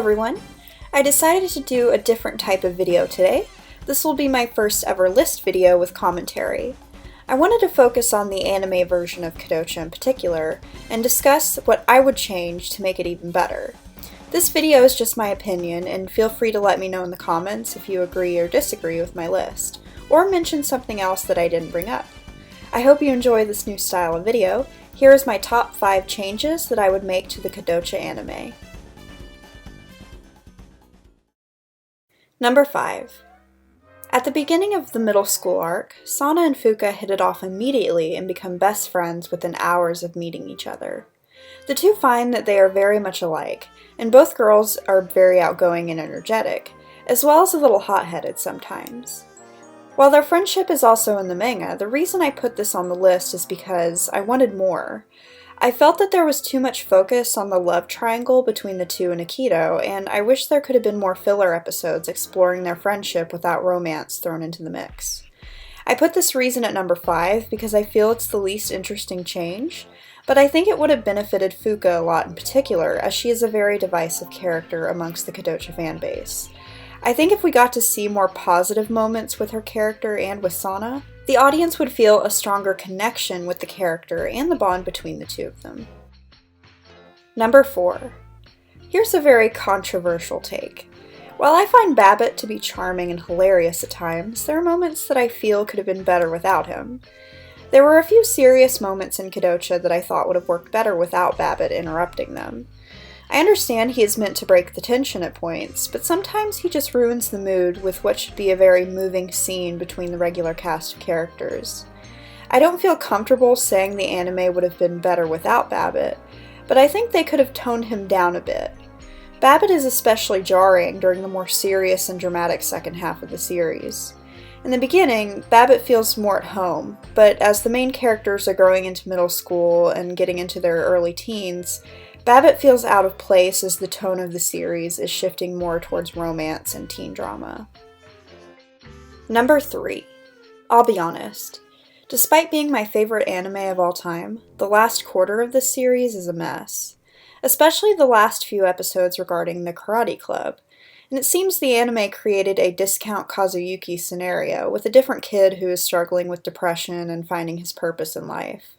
everyone! I decided to do a different type of video today. This will be my first ever list video with commentary. I wanted to focus on the anime version of Kodocha in particular, and discuss what I would change to make it even better. This video is just my opinion, and feel free to let me know in the comments if you agree or disagree with my list, or mention something else that I didn't bring up. I hope you enjoy this new style of video. Here is my top 5 changes that I would make to the Kodocha anime. Number 5. At the beginning of the middle school arc, Sana and Fuka hit it off immediately and become best friends within hours of meeting each other. The two find that they are very much alike, and both girls are very outgoing and energetic, as well as a little hot-headed sometimes. While their friendship is also in the manga, the reason I put this on the list is because I wanted more. I felt that there was too much focus on the love triangle between the two and Akito, and I wish there could have been more filler episodes exploring their friendship without romance thrown into the mix. I put this reason at number 5 because I feel it's the least interesting change, but I think it would have benefited Fuka a lot in particular, as she is a very divisive character amongst the Kodocha fanbase. I think if we got to see more positive moments with her character and with Sana, the audience would feel a stronger connection with the character and the bond between the two of them. Number 4. Here's a very controversial take. While I find Babbitt to be charming and hilarious at times, there are moments that I feel could have been better without him. There were a few serious moments in Kodocha that I thought would have worked better without Babbitt interrupting them. I understand he is meant to break the tension at points, but sometimes he just ruins the mood with what should be a very moving scene between the regular cast of characters. I don't feel comfortable saying the anime would have been better without Babbitt, but I think they could have toned him down a bit. Babbitt is especially jarring during the more serious and dramatic second half of the series. In the beginning, Babbitt feels more at home, but as the main characters are growing into middle school and getting into their early teens, Babbitt feels out of place as the tone of the series is shifting more towards romance and teen drama. Number 3. I'll be honest. Despite being my favorite anime of all time, the last quarter of this series is a mess. Especially the last few episodes regarding the Karate Club. And it seems the anime created a discount Kazuyuki scenario with a different kid who is struggling with depression and finding his purpose in life.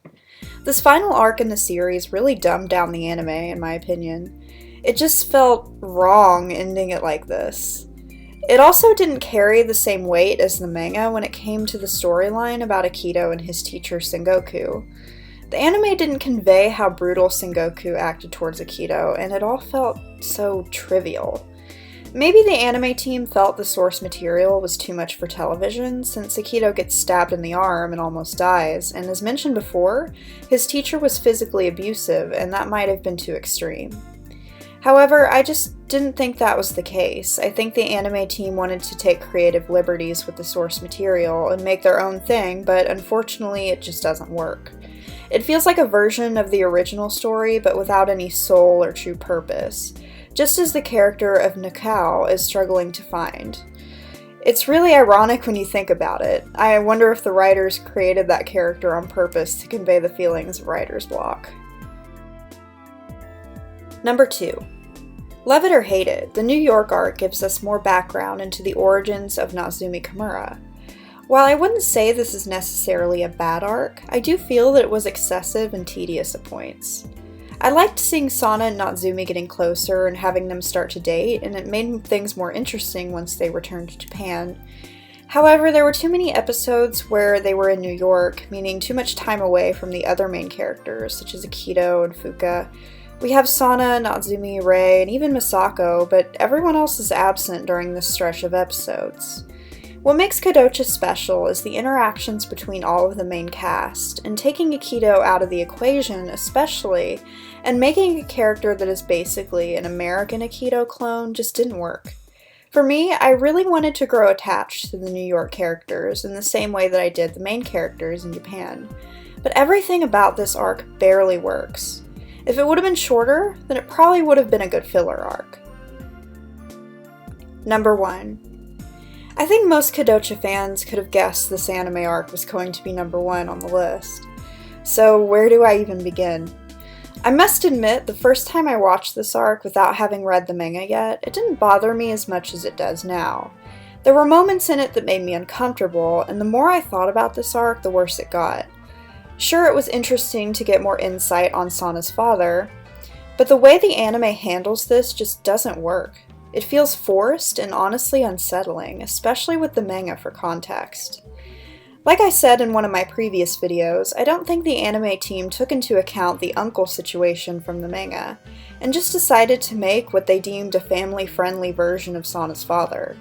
This final arc in the series really dumbed down the anime, in my opinion. It just felt wrong ending it like this. It also didn't carry the same weight as the manga when it came to the storyline about Akito and his teacher Sengoku. The anime didn't convey how brutal Sengoku acted towards Akito, and it all felt so trivial. Maybe the anime team felt the source material was too much for television, since Akito gets stabbed in the arm and almost dies, and as mentioned before, his teacher was physically abusive, and that might have been too extreme. However, I just didn't think that was the case. I think the anime team wanted to take creative liberties with the source material and make their own thing, but unfortunately it just doesn't work. It feels like a version of the original story, but without any soul or true purpose. Just as the character of Nakao is struggling to find. It's really ironic when you think about it. I wonder if the writers created that character on purpose to convey the feelings of writer's block. Number 2. Love it or hate it, the New York arc gives us more background into the origins of Natsumi Kimura. While I wouldn't say this is necessarily a bad arc, I do feel that it was excessive and tedious at points. I liked seeing Sana and Natsumi getting closer and having them start to date, and it made things more interesting once they returned to Japan. However, there were too many episodes where they were in New York, meaning too much time away from the other main characters, such as Akito and Fuka. We have Sana, Natsumi, Rei, and even Misako, but everyone else is absent during this stretch of episodes. What makes Kodocha special is the interactions between all of the main cast, and taking Akito out of the equation especially, and making a character that is basically an American Akito clone just didn't work. For me, I really wanted to grow attached to the New York characters in the same way that I did the main characters in Japan, but everything about this arc barely works. If it would have been shorter, then it probably would have been a good filler arc. Number 1. I think most Kodocha fans could have guessed this anime arc was going to be number 1 on the list. So where do I even begin? I must admit, the first time I watched this arc without having read the manga yet, it didn't bother me as much as it does now. There were moments in it that made me uncomfortable, and the more I thought about this arc, the worse it got. Sure, it was interesting to get more insight on Sana's father, but the way the anime handles this just doesn't work. It feels forced and honestly unsettling, especially with the manga for context. Like I said in one of my previous videos, I don't think the anime team took into account the uncle situation from the manga, and just decided to make what they deemed a family-friendly version of Sana's father.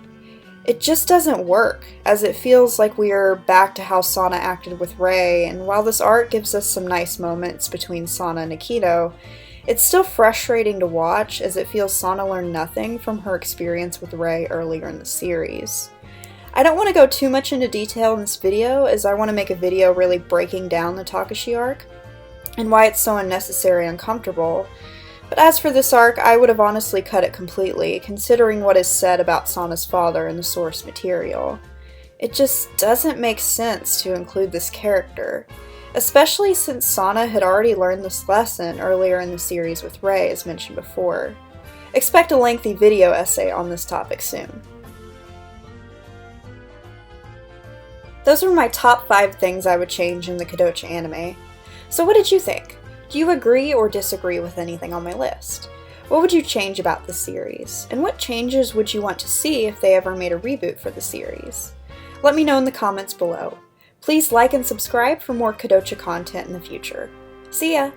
It just doesn't work, as it feels like we are back to how Sana acted with Rei, and while this arc gives us some nice moments between Sana and Akito, it's still frustrating to watch as it feels Sana learned nothing from her experience with Rei earlier in the series. I don't want to go too much into detail in this video, as I want to make a video really breaking down the Takashi arc, and why it's so unnecessary and uncomfortable, but as for this arc, I would have honestly cut it completely, considering what is said about Sana's father in the source material. It just doesn't make sense to include this character, especially since Sana had already learned this lesson earlier in the series with Rei, as mentioned before. Expect a lengthy video essay on this topic soon. Those were my top 5 things I would change in the Kodocha anime. So what did you think? Do you agree or disagree with anything on my list? What would you change about the series? And what changes would you want to see if they ever made a reboot for the series? Let me know in the comments below. Please like and subscribe for more Kodocha content in the future. See ya!